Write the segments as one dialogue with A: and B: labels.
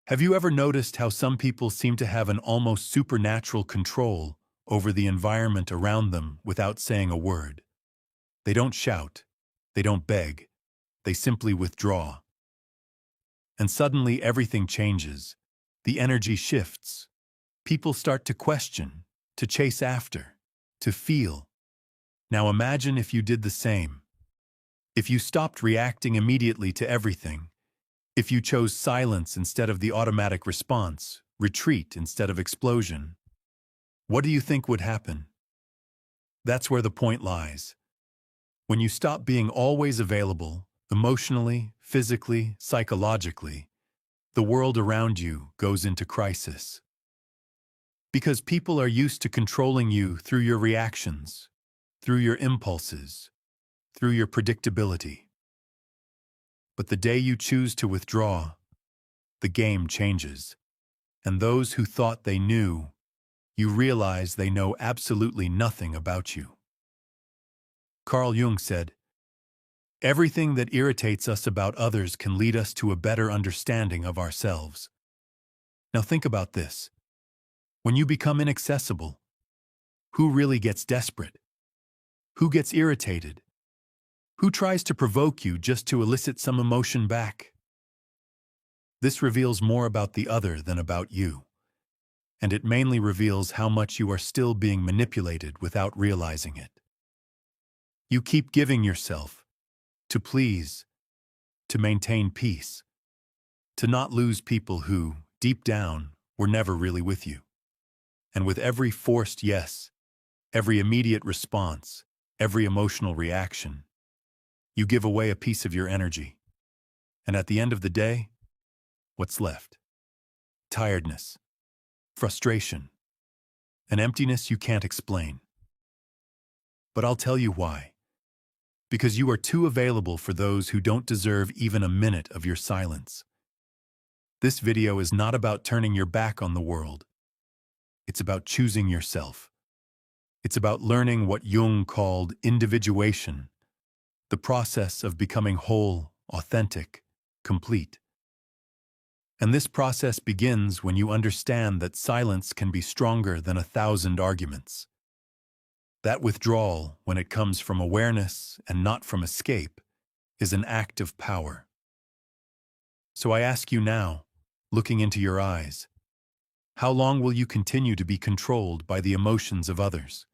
A: Have you ever noticed how some people seem to have an almost supernatural control over the environment around them without saying a word? They don't shout, they don't beg, they simply withdraw. And suddenly everything changes. The energy shifts. People start to question, to chase after, to feel. Now imagine if you did the same. If you stopped reacting immediately to everything, if you chose silence instead of the automatic response, retreat instead of explosion, what do you think would happen? That's where the point lies. When you stop being always available, emotionally, physically, psychologically, the world around you goes into crisis. Because people are used to controlling you through your reactions, through your impulses, through your predictability. But the day you choose to withdraw, the game changes. And those who thought they knew, you realize they know absolutely nothing about you. Carl Jung said, "Everything that irritates us about others can lead us to a better understanding of ourselves." Now think about this. When you become inaccessible, who really gets desperate? Who gets irritated? Who tries to provoke you just to elicit some emotion back? This reveals more about the other than about you, and it mainly reveals how much you are still being manipulated without realizing it. You keep giving yourself to please, to maintain peace, to not lose people who, deep down, were never really with you. And with every forced yes, every immediate response, every emotional reaction, you give away a piece of your energy. And at the end of the day, what's left? Tiredness, frustration, an emptiness you can't explain. But I'll tell you why. Because you are too available for those who don't deserve even a minute of your silence. This video is not about turning your back on the world. It's about choosing yourself. It's about learning what Jung called individuation, the process of becoming whole, authentic, complete. And this process begins when you understand that silence can be stronger than 1,000 arguments. That withdrawal, when it comes from awareness and not from escape, is an act of power. So I ask you now, looking into your eyes, how long will you continue to be controlled by the emotions of others?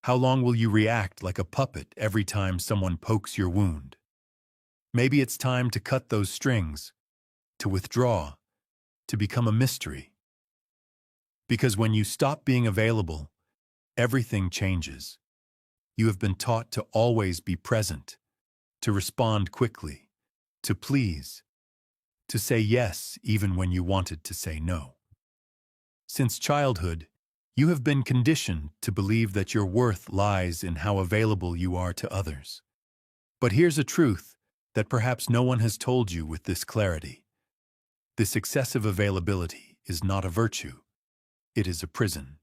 A: How long will you react like a puppet every time someone pokes your wound? Maybe it's time to cut those strings, to withdraw, to become a mystery. Because when you stop being available, everything changes. You have been taught to always be present, to respond quickly, to please, to say yes even when you wanted to say no. Since childhood, you have been conditioned to believe that your worth lies in how available you are to others. But here's a truth that perhaps no one has told you with this clarity. This excessive availability is not a virtue. It is a prison.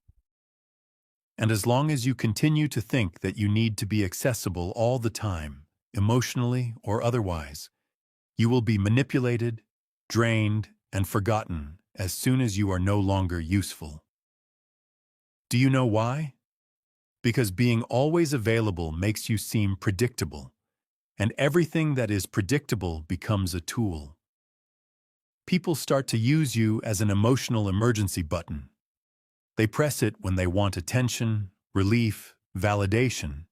A: And as long as you continue to think that you need to be accessible all the time, emotionally or otherwise, you will be manipulated, drained, and forgotten as soon as you are no longer useful. Do you know why? Because being always available makes you seem predictable, and everything that is predictable becomes a tool. People start to use you as an emotional emergency button. They press it when they want attention, relief, validation,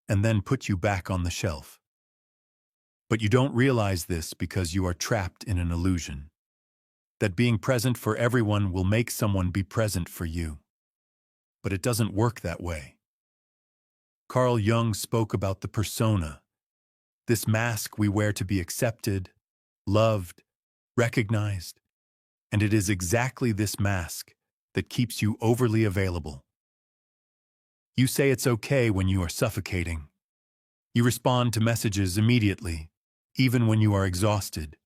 A: and then put you back on the shelf. But you don't realize this because you are trapped in an illusion. That being present for everyone will make someone be present for you. But it doesn't work that way. Carl Jung spoke about the persona, this mask we wear to be accepted, loved, recognized, and it is exactly this mask that keeps you overly available. You say it's okay when you are suffocating. You respond to messages immediately, even when you are exhausted.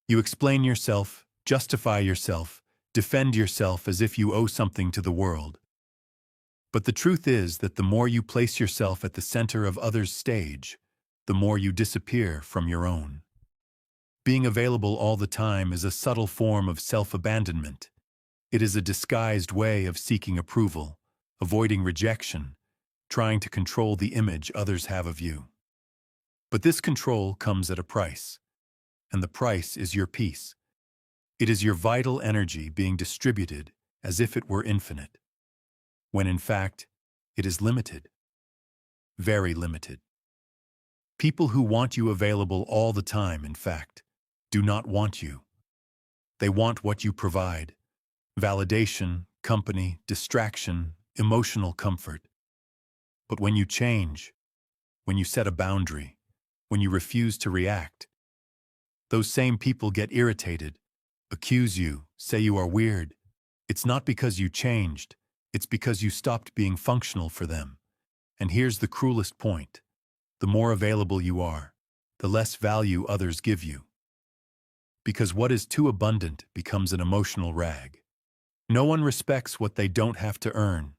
A: You explain yourself, justify yourself, defend yourself as if you owe something to the world. But the truth is that the more you place yourself at the center of others' stage, the more you disappear from your own. Being available all the time is a subtle form of self-abandonment. It is a disguised way of seeking approval, avoiding rejection, trying to control the image others have of you. But this control comes at a price, and the price is your peace. It is your vital energy being distributed as if it were infinite, when in fact, it is limited, very limited. People who want you available all the time, in fact, do not want you. They want what you provide: validation, company, distraction, emotional comfort. But when you change, when you set a boundary, when you refuse to react, those same people get irritated, accuse you, say you are weird. It's not because you changed, it's because you stopped being functional for them. And here's the cruelest point: the more available you are, the less value others give you. Because what is too abundant becomes an emotional rag. No one respects what they don't have to earn.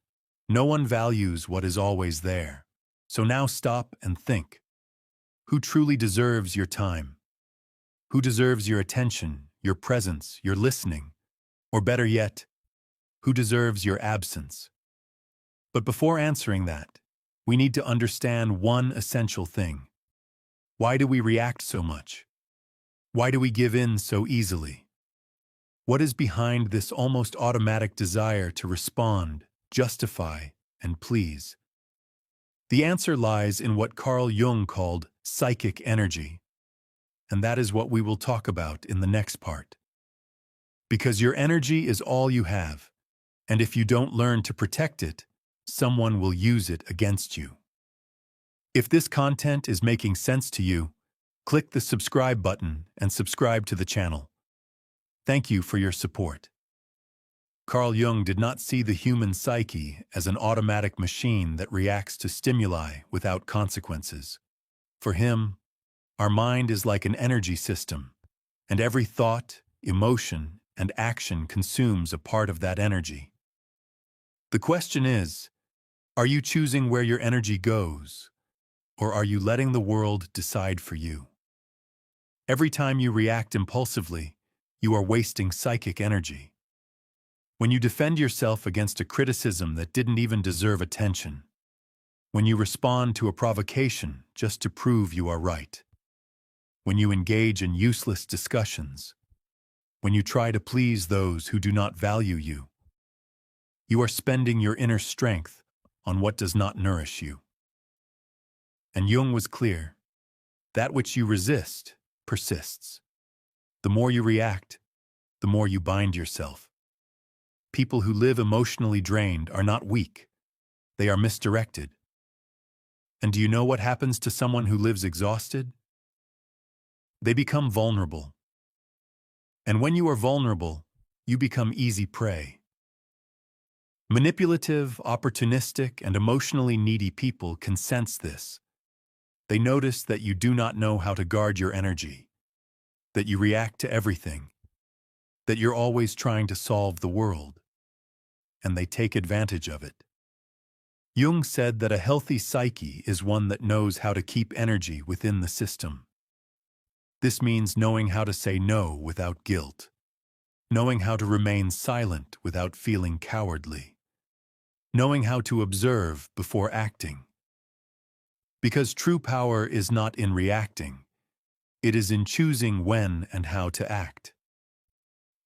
A: No one values what is always there. So now stop and think. Who truly deserves your time? Who deserves your attention, your presence, your listening? Or better yet, who deserves your absence? But before answering that, we need to understand one essential thing. Why do we react so much? Why do we give in so easily? What is behind this almost automatic desire to respond, justify, and please? The answer lies in what Carl Jung called psychic energy, and that is what we will talk about in the next part. Because your energy is all you have, and if you don't learn to protect it, someone will use it against you. If this content is making sense to you, click the subscribe button and subscribe to the channel. Thank you for your support. Carl Jung did not see the human psyche as an automatic machine that reacts to stimuli without consequences. For him, our mind is like an energy system, and every thought, emotion, and action consumes a part of that energy. The question is, are you choosing where your energy goes, or are you letting the world decide for you? Every time you react impulsively, you are wasting psychic energy. When you defend yourself against a criticism that didn't even deserve attention, when you respond to a provocation just to prove you are right, when you engage in useless discussions, when you try to please those who do not value you, you are spending your inner strength on what does not nourish you. And Jung was clear: that which you resist persists. The more you react, the more you bind yourself. People who live emotionally drained are not weak. They are misdirected. And do you know what happens to someone who lives exhausted? They become vulnerable. And when you are vulnerable, you become easy prey. Manipulative, opportunistic, and emotionally needy people can sense this. They notice that you do not know how to guard your energy, that you react to everything, that you're always trying to solve the world, and they take advantage of it. Jung said that a healthy psyche is one that knows how to keep energy within the system. This means knowing how to say no without guilt, knowing how to remain silent without feeling cowardly, knowing how to observe before acting. Because true power is not in reacting, it is in choosing when and how to act.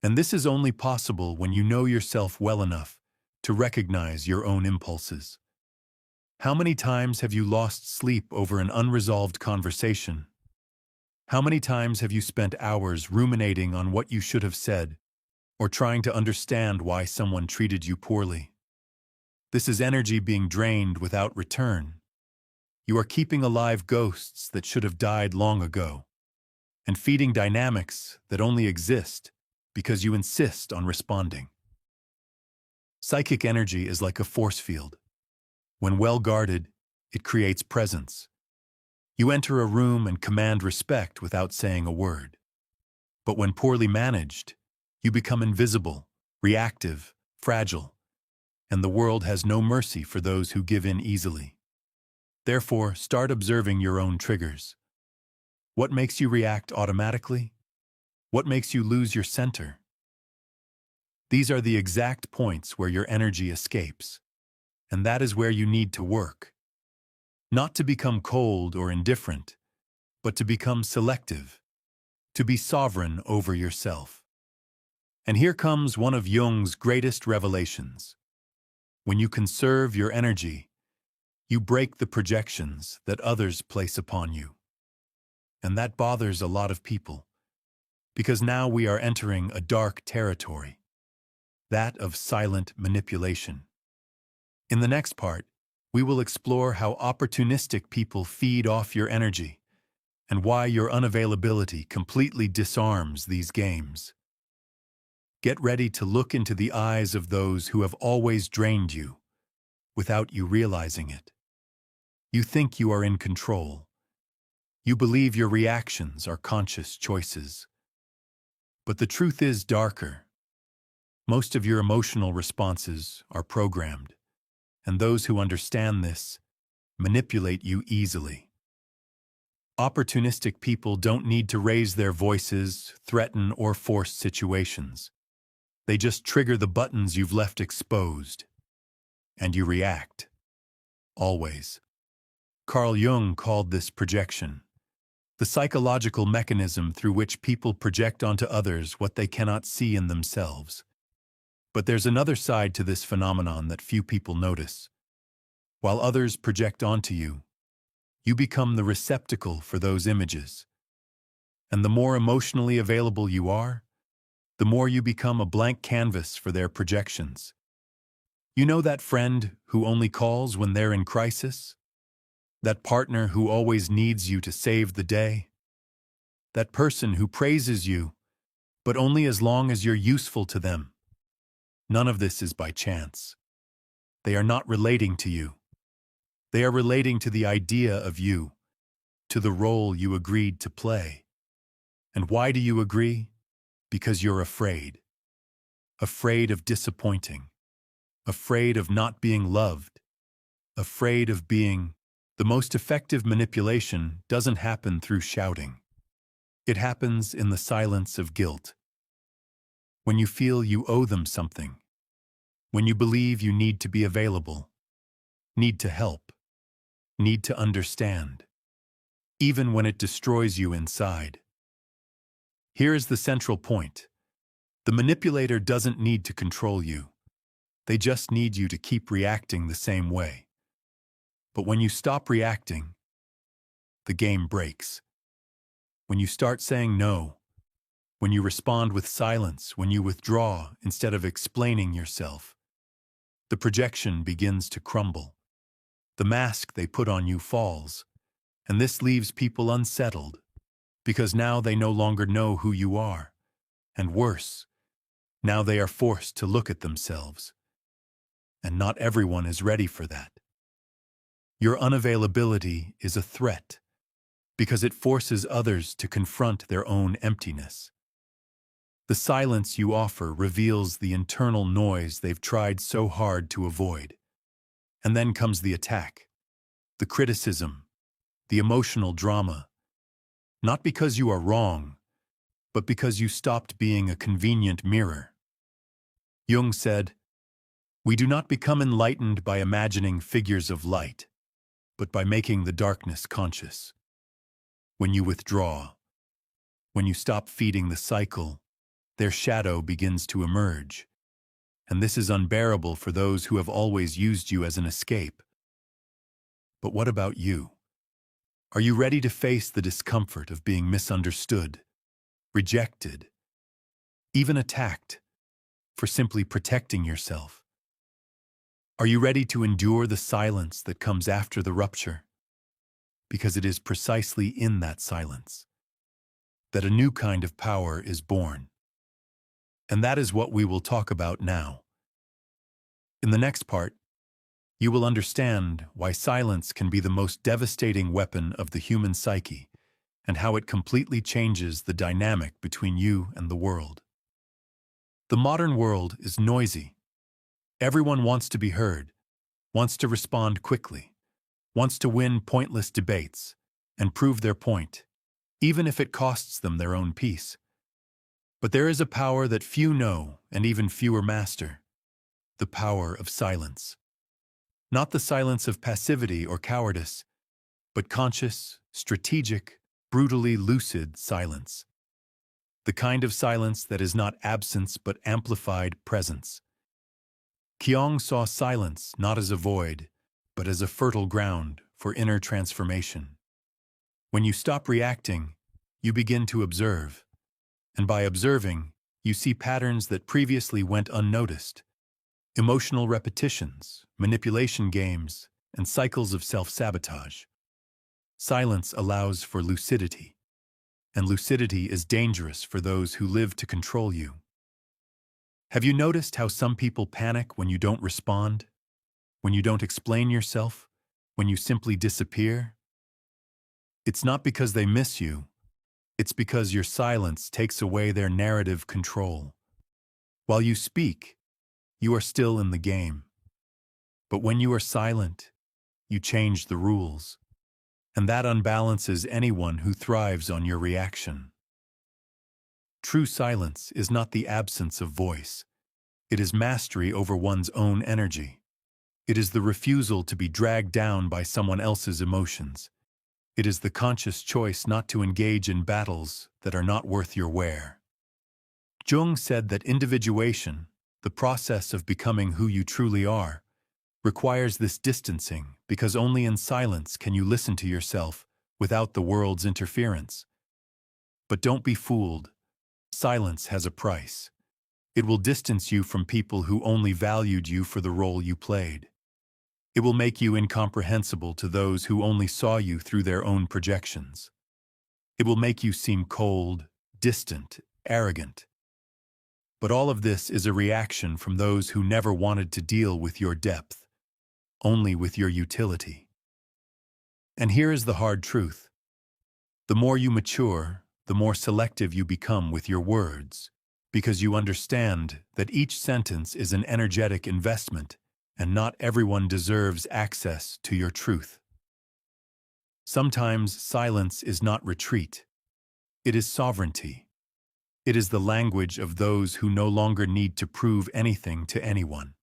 A: And this is only possible when you know yourself well enough to recognize your own impulses. How many times have you lost sleep over an unresolved conversation? How many times have you spent hours ruminating on what you should have said, or trying to understand why someone treated you poorly? This is energy being drained without return. You are keeping alive ghosts that should have died long ago, and feeding dynamics that only exist because you insist on responding. Psychic energy is like a force field. When well guarded, it creates presence. You enter a room and command respect without saying a word. But when poorly managed, you become invisible, reactive, fragile, and the world has no mercy for those who give in easily. Therefore, start observing your own triggers. What makes you react automatically? What makes you lose your center? These are the exact points where your energy escapes, and that is where you need to work. Not to become cold or indifferent, but to become selective, to be sovereign over yourself. And here comes one of Jung's greatest revelations. When you conserve your energy, you break the projections that others place upon you. And that bothers a lot of people, because now we are entering a dark territory, that of silent manipulation. In the next part, we will explore how opportunistic people feed off your energy and why your unavailability completely disarms these games. Get ready to look into the eyes of those who have always drained you without you realizing it. You think you are in control. You believe your reactions are conscious choices. But the truth is darker. Most of your emotional responses are programmed, and those who understand this manipulate you easily. Opportunistic people don't need to raise their voices, threaten, or force situations. They just trigger the buttons you've left exposed, and you react. Always. Carl Jung called this projection, the psychological mechanism through which people project onto others what they cannot see in themselves. But there's another side to this phenomenon that few people notice. While others project onto you, you become the receptacle for those images. And the more emotionally available you are, the more you become a blank canvas for their projections. You know that friend who only calls when they're in crisis? That partner who always needs you to save the day? That person who praises you, but only as long as you're useful to them? None of this is by chance. They are not relating to you. They are relating to the idea of you, to the role you agreed to play. And why do you agree? Because you're afraid. Afraid of disappointing. Afraid of not being loved. Afraid of being. The most effective manipulation doesn't happen through shouting. It happens in the silence of guilt. When you feel you owe them something. When you believe you need to be available. Need to help. Need to understand. Even when it destroys you inside. Here is the central point. The manipulator doesn't need to control you. They just need you to keep reacting the same way. But when you stop reacting, the game breaks. When you start saying no, when you respond with silence, when you withdraw instead of explaining yourself, the projection begins to crumble. The mask they put on you falls, and this leaves people unsettled, because now they no longer know who you are. And worse, now they are forced to look at themselves. And not everyone is ready for that. Your unavailability is a threat, because it forces others to confront their own emptiness. The silence you offer reveals the internal noise they've tried so hard to avoid. And then comes the attack, the criticism, the emotional drama. Not because you are wrong, but because you stopped being a convenient mirror. Jung said, "We do not become enlightened by imagining figures of light, but by making the darkness conscious." When you withdraw, when you stop feeding the cycle, their shadow begins to emerge. And this is unbearable for those who have always used you as an escape. But what about you? Are you ready to face the discomfort of being misunderstood, rejected, even attacked for simply protecting yourself? Are you ready to endure the silence that comes after the rupture? Because it is precisely in that silence that a new kind of power is born. And that is what we will talk about now. In the next part, you will understand why silence can be the most devastating weapon of the human psyche and how it completely changes the dynamic between you and the world. The modern world is noisy. Everyone wants to be heard, wants to respond quickly, wants to win pointless debates and prove their point, even if it costs them their own peace. But there is a power that few know and even fewer master: the power of silence. Not the silence of passivity or cowardice, but conscious, strategic, brutally lucid silence. The kind of silence that is not absence but amplified presence. Qiong saw silence not as a void, but as a fertile ground for inner transformation. When you stop reacting, you begin to observe. And by observing, you see patterns that previously went unnoticed. Emotional repetitions, manipulation games, and cycles of self-sabotage. Silence allows for lucidity, and lucidity is dangerous for those who live to control you. Have you noticed how some people panic when you don't respond? When you don't explain yourself? When you simply disappear? It's not because they miss you. It's because your silence takes away their narrative control. While you speak, you are still in the game. But when you are silent, you change the rules. And that unbalances anyone who thrives on your reaction. True silence is not the absence of voice. It is mastery over one's own energy. It is the refusal to be dragged down by someone else's emotions. It is the conscious choice not to engage in battles that are not worth your wear. Jung said that individuation, the process of becoming who you truly are, requires this distancing because only in silence can you listen to yourself without the world's interference. But don't be fooled. Silence has a price. It will distance you from people who only valued you for the role you played. It will make you incomprehensible to those who only saw you through their own projections. It will make you seem cold, distant, arrogant. But all of this is a reaction from those who never wanted to deal with your depth, only with your utility. And here is the hard truth. The more you mature, the more selective you become with your words, because you understand that each sentence is an energetic investment, and not everyone deserves access to your truth. Sometimes silence is not retreat. It is sovereignty. It is the language of those who no longer need to prove anything to anyone.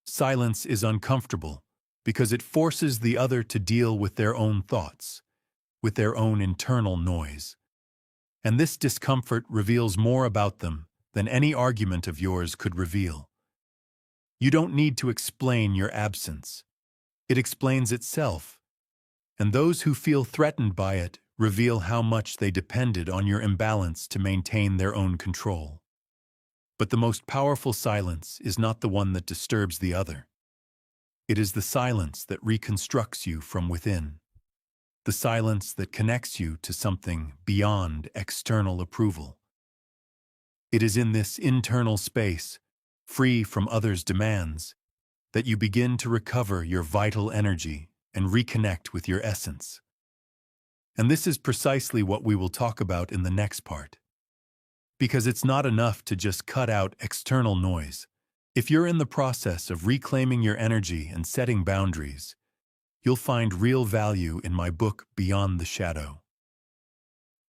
A: Silence is uncomfortable because it forces the other to deal with their own thoughts, with their own internal noise. And this discomfort reveals more about them than any argument of yours could reveal. You don't need to explain your absence. It explains itself. And those who feel threatened by it reveal how much they depended on your imbalance to maintain their own control. But the most powerful silence is not the one that disturbs the other. It is the silence that reconstructs you from within. The silence that connects you to something beyond external approval. It is in this internal space, free from others' demands, that you begin to recover your vital energy and reconnect with your essence. And this is precisely what we will talk about in the next part. Because it's not enough to just cut out external noise. If you're in the process of reclaiming your energy and setting boundaries, you'll find real value in my book Beyond the Shadow.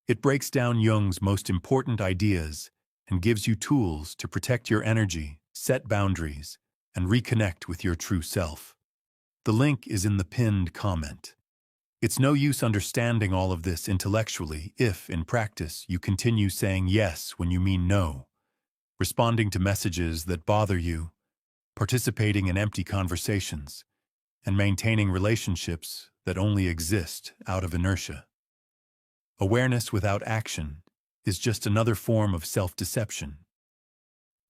A: It breaks down Jung's most important ideas and gives you tools to protect your energy, set boundaries, and reconnect with your true self. The link is in the pinned comment. It's no use understanding all of this intellectually if, in practice, you continue saying yes when you mean no, responding to messages that bother you, participating in empty conversations, and maintaining relationships that only exist out of inertia. Awareness without action is just another form of self-deception.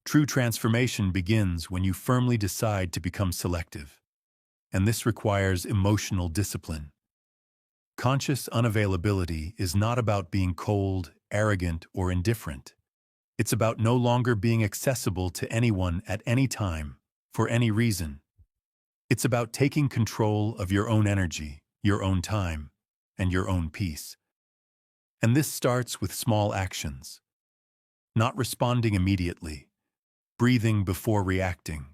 A: True transformation begins when you firmly decide to become selective, and this requires emotional discipline. Conscious unavailability is not about being cold, arrogant, or indifferent. It's about no longer being accessible to anyone at any time, for any reason. It's about taking control of your own energy, your own time, and your own peace. And this starts with small actions. Not responding immediately, breathing before reacting,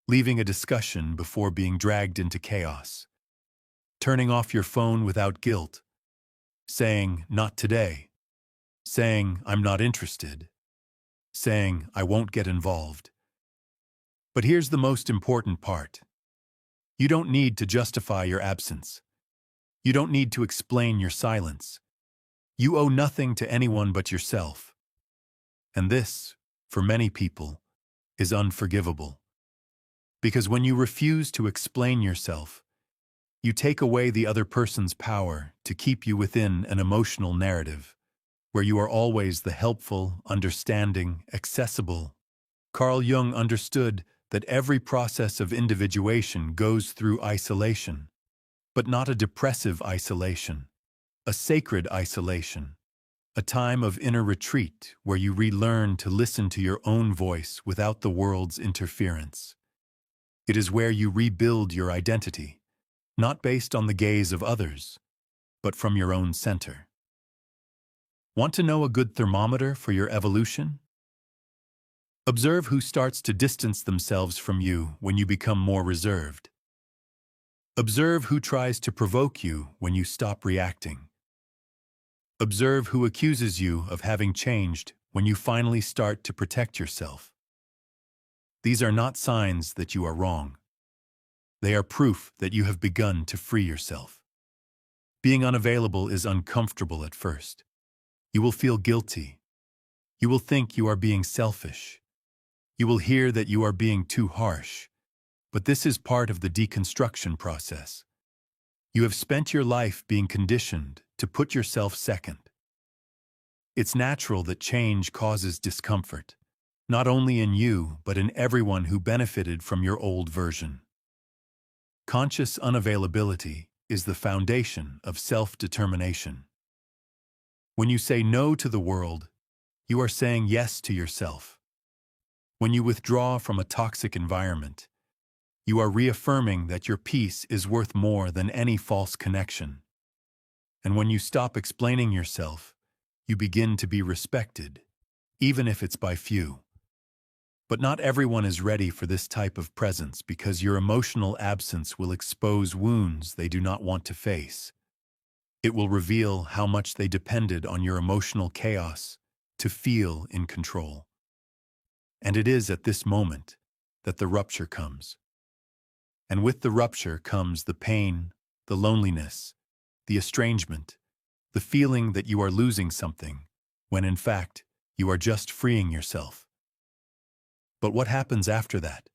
A: leaving a discussion before being dragged into chaos, turning off your phone without guilt, saying, "Not today," saying, "I'm not interested," saying, "I won't get involved." But here's the most important part. You don't need to justify your absence. You don't need to explain your silence. You owe nothing to anyone but yourself. And this, for many people, is unforgivable. Because when you refuse to explain yourself, you take away the other person's power to keep you within an emotional narrative, where you are always the helpful, understanding, accessible. Carl Jung understood that every process of individuation goes through isolation, but not a depressive isolation, a sacred isolation, a time of inner retreat where you relearn to listen to your own voice without the world's interference. It is where you rebuild your identity, not based on the gaze of others, but from your own center. Want to know a good thermometer for your evolution? Observe who starts to distance themselves from you when you become more reserved. Observe who tries to provoke you when you stop reacting. Observe who accuses you of having changed when you finally start to protect yourself. These are not signs that you are wrong. They are proof that you have begun to free yourself. Being unavailable is uncomfortable at first. You will feel guilty. You will think you are being selfish. You will hear that you are being too harsh. But this is part of the deconstruction process. You have spent your life being conditioned to put yourself second. It's natural that change causes discomfort, not only in you, but in everyone who benefited from your old version. Conscious unavailability is the foundation of self-determination. When you say no to the world, you are saying yes to yourself. When you withdraw from a toxic environment, you are reaffirming that your peace is worth more than any false connection. And when you stop explaining yourself, you begin to be respected, even if it's by few. But not everyone is ready for this type of presence because your emotional absence will expose wounds they do not want to face. It will reveal how much they depended on your emotional chaos to feel in control. And it is at this moment that the rupture comes. And with the rupture comes the pain, the loneliness, the estrangement, the feeling that you are losing something, when in fact, you are just freeing yourself. But what happens after that?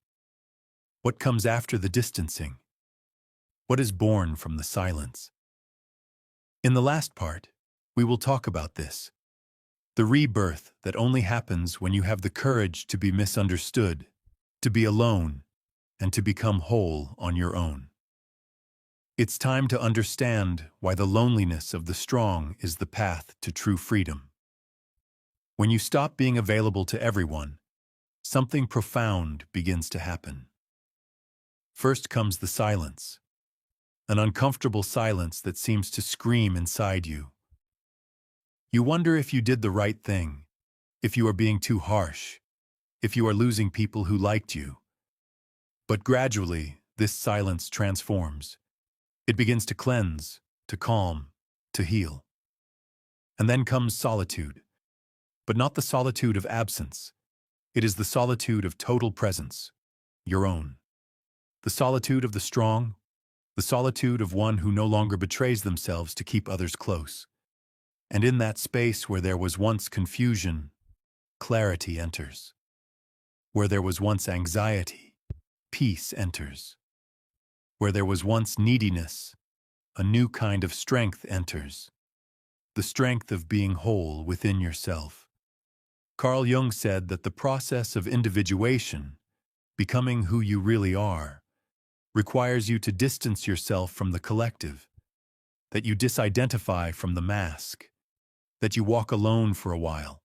A: What comes after the distancing? What is born from the silence? In the last part, we will talk about this. The rebirth that only happens when you have the courage to be misunderstood, to be alone, and to become whole on your own. It's time to understand why the loneliness of the strong is the path to true freedom. When you stop being available to everyone, something profound begins to happen. First comes the silence, an uncomfortable silence that seems to scream inside you. You wonder if you did the right thing, if you are being too harsh, if you are losing people who liked you. But gradually, this silence transforms. It begins to cleanse, to calm, to heal. And then comes solitude, but not the solitude of absence. It is the solitude of total presence, your own. The solitude of the strong, the solitude of one who no longer betrays themselves to keep others close. And in that space where there was once confusion, clarity enters. Where there was once anxiety, peace enters. Where there was once neediness, a new kind of strength enters. The strength of being whole within yourself. Carl Jung said that the process of individuation, becoming who you really are, requires you to distance yourself from the collective, that you disidentify from the mask, that you walk alone for a while,